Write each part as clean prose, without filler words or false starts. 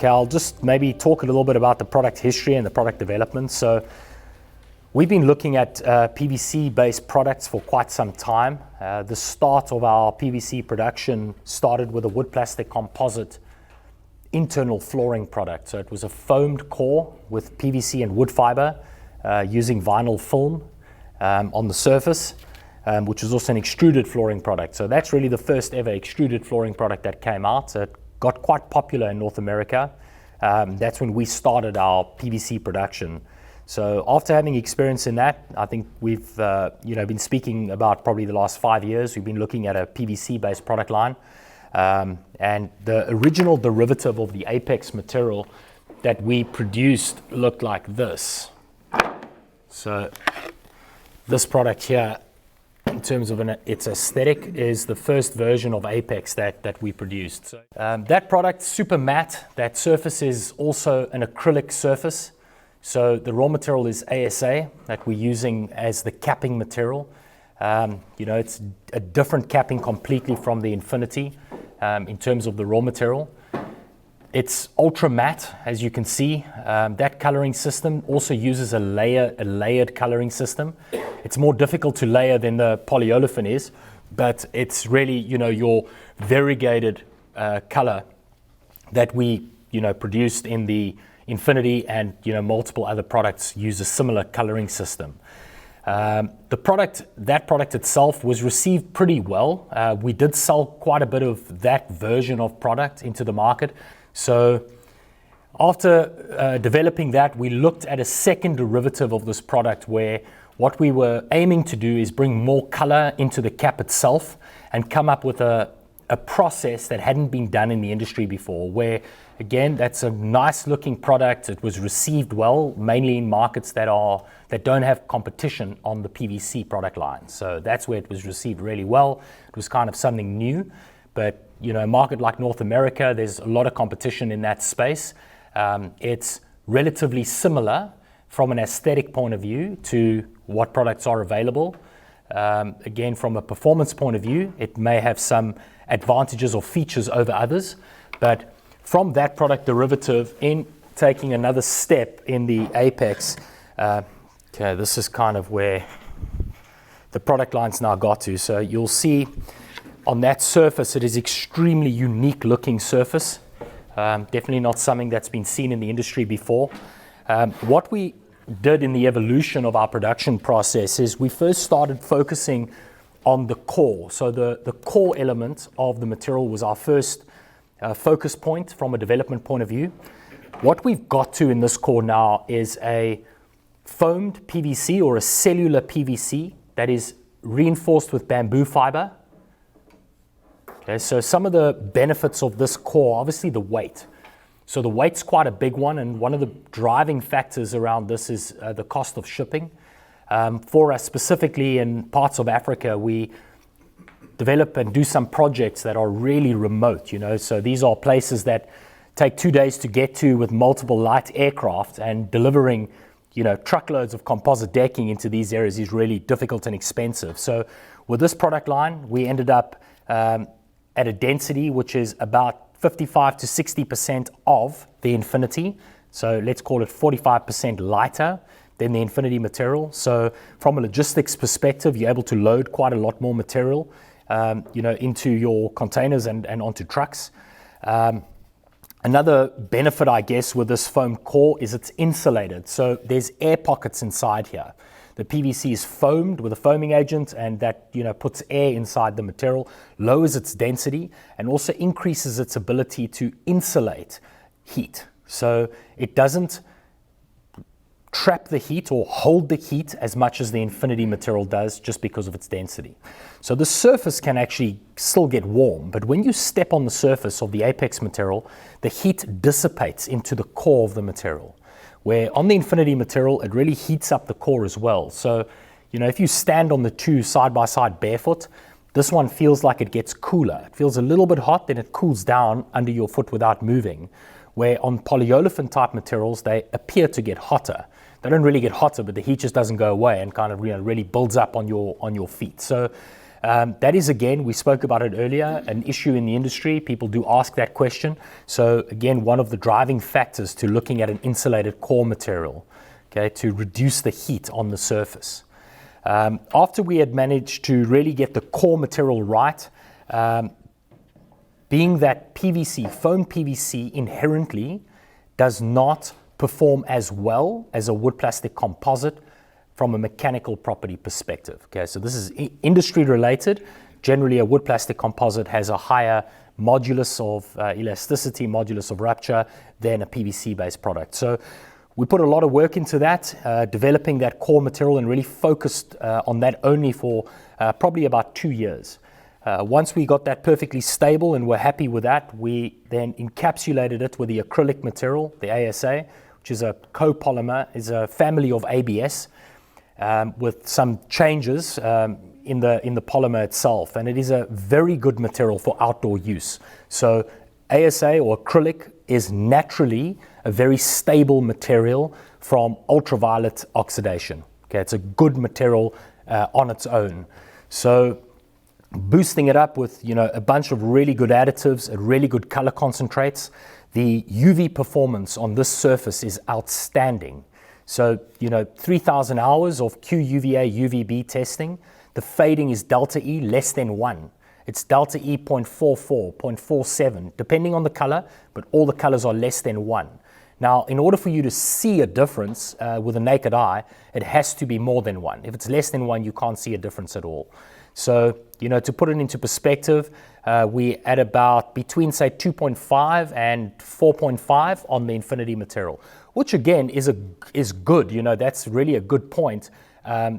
Okay, I'll just maybe talk a little bit about the product history and the product development. So we've been looking at PVC-based products for quite some time. The start of our PVC production started with a wood plastic composite internal flooring product. So it was a foamed core with PVC and wood fiber using vinyl film on the surface, which was also an extruded flooring product. So that's really the first ever extruded flooring product that came out. So it got quite popular in North America. That's when we started our PVC production. So after having experience in that, I think we've been speaking about probably the last 5 years. We've been looking at a PVC-based product line. And the original derivative of the Apex material that we produced looked like this. So this product here, in terms of its aesthetic, is the first version of Apex that we produced. So, that product, super matte. That surface is also an acrylic surface. So the raw material is ASA that we're using as the capping material. It's a different capping completely from the Infinity in terms of the raw material. It's ultra matte, as you can see. That coloring system also uses a layered coloring system. It's more difficult to layer than the polyolefin is, but it's really, your variegated color that we, produced in the Infinity, and multiple other products use a similar coloring system. That product itself was received pretty well. We did sell quite a bit of that version of product into the market. So after developing that, we looked at a second derivative of this product where what we were aiming to do is bring more color into the cap itself and come up with a process that hadn't been done in the industry before, where, again, that's a nice looking product. It was received well, mainly in markets that don't have competition on the PVC product line. So that's where it was received really well. It was kind of something new, but a market like North America, there's a lot of competition in that space. It's relatively similar from an aesthetic point of view to what products are available. Again, from a performance point of view, it may have some advantages or features over others, but from that product derivative, in taking another step in the Apex, this is kind of where the product line's now got to. So you'll see on that surface, it is extremely unique looking surface. Definitely not something that's been seen in the industry before. What we did in the evolution of our production process is we first started focusing on the core. So the core element of the material was our first focus point from a development point of view. What we've got to in this core now is a foamed PVC or a cellular PVC that is reinforced with bamboo fiber. Okay, so some of the benefits of this core, obviously the weight. So the weight's quite a big one, and one of the driving factors around this is the cost of shipping. For us specifically in parts of Africa, we develop and do some projects that are really remote, so these are places that take 2 days to get to with multiple light aircraft, and delivering truckloads of composite decking into these areas is really difficult and expensive. So with this product line, we ended up at a density which is about 55 to 60% of the Infinity. So let's call it 45% lighter than the Infinity material. So from a logistics perspective, you're able to load quite a lot more material into your containers and onto trucks. Another benefit, I guess, with this foam core is it's insulated. So there's air pockets inside here. The PVC is foamed with a foaming agent, and that puts air inside the material, lowers its density, and also increases its ability to insulate heat. So it doesn't trap the heat or hold the heat as much as the Infinity material does, just because of its density. So the surface can actually still get warm, but when you step on the surface of the Apex material, the heat dissipates into the core of the material. Where on the Infinity material, it really heats up the core as well. So, if you stand on the two side by side barefoot, this one feels like it gets cooler. It feels a little bit hot, then it cools down under your foot without moving. Where on polyolefin type materials, they appear to get hotter. They don't really get hotter, but the heat just doesn't go away and kind of really builds up on your feet. So that is, again, we spoke about it earlier, an issue in the industry. People do ask that question. So again, one of the driving factors to looking at an insulated core material, okay, to reduce the heat on the surface. After we had managed to really get the core material right, being that PVC, foam PVC inherently does not perform as well as a wood plastic composite from a mechanical property perspective. Okay, so this is industry related. Generally, a wood plastic composite has a higher modulus of elasticity, modulus of rupture than a PVC-based product. So we put a lot of work into that, developing that core material, and really focused on that only for probably about 2 years. Once we got that perfectly stable and we're happy with that, we then encapsulated it with the acrylic material, the ASA, which is a copolymer, is a family of ABS with some changes in the polymer itself. And it is a very good material for outdoor use. So ASA or acrylic is naturally a very stable material from ultraviolet oxidation. Okay, it's a good material on its own. So boosting it up with, you know, a bunch of really good additives, really good color concentrates. The UV performance on this surface is outstanding. So, you know, 3,000 hours of QUVA, UVB testing. The fading is delta E less than 1. It's delta E 0.44, 0.47, depending on the color, but all the colors are less than 1. Now, in order for you to see a difference with a naked eye, it has to be more than 1. If it's less than 1, you can't see a difference at all. So, you know, to put it into perspective, we at about between, say, 2.5 and 4.5 on the Infinity material, which again is good. You know, that's really a good point,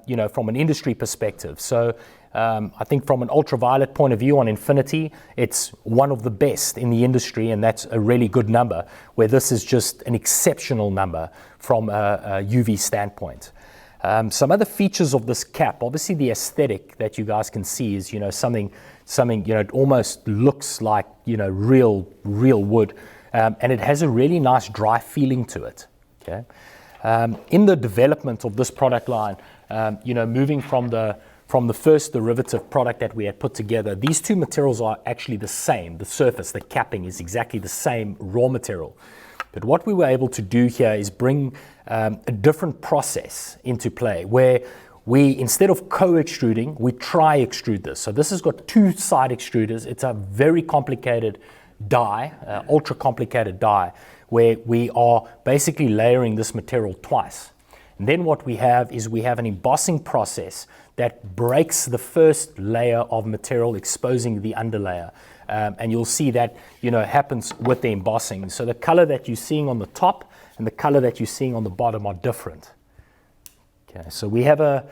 you know, from an industry perspective. So I think from an ultraviolet point of view on Infinity, it's one of the best in the industry, and that's a really good number, where this is just an exceptional number from a UV standpoint. Some other features of this cap, obviously the aesthetic that you guys can see is, you know, something, you know, it almost looks like, you know, real wood, and it has a really nice dry feeling to it. Okay, in the development of this product line, you know, moving from the first derivative product that we had put together, these two materials are actually the same. The surface, the capping is exactly the same raw material. But what we were able to do here is bring a different process into play, where we, instead of co-extruding, we tri-extrude this. So this has got 2 side extruders. It's a very complicated die, ultra complicated die, where we are basically layering this material twice. And then what we have is we have an embossing process that breaks the first layer of material, exposing the underlayer. And you'll see that, you know, happens with the embossing. So the color that you're seeing on the top and the color that you're seeing on the bottom are different. Okay, so we have a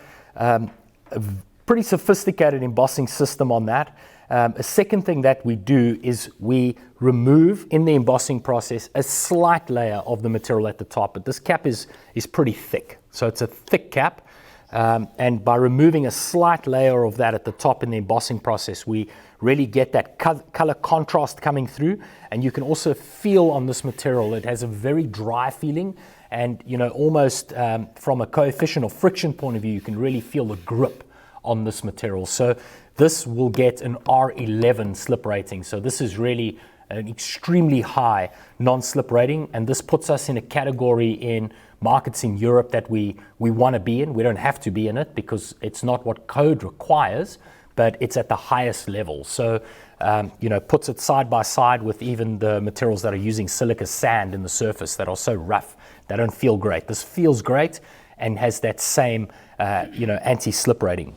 pretty sophisticated embossing system on that. A second thing that we do is we remove, in the embossing process, a slight layer of the material at the top. But this cap is pretty thick. So it's a thick cap. And by removing a slight layer of that at the top in the embossing process, we really get that color contrast coming through. And you can also feel on this material, it has a very dry feeling. And, you know, almost from a coefficient of friction point of view, you can really feel the grip on this material. So this will get an R11 slip rating. So this is really an extremely high non-slip rating. And this puts us in a category in markets in Europe that we want to be in. We don't have to be in it because it's not what code requires, but it's at the highest level. So, you know, puts it side by side with even the materials that are using silica sand in the surface that are so rough. They don't feel great. This feels great and has that same, you know, anti-slip rating.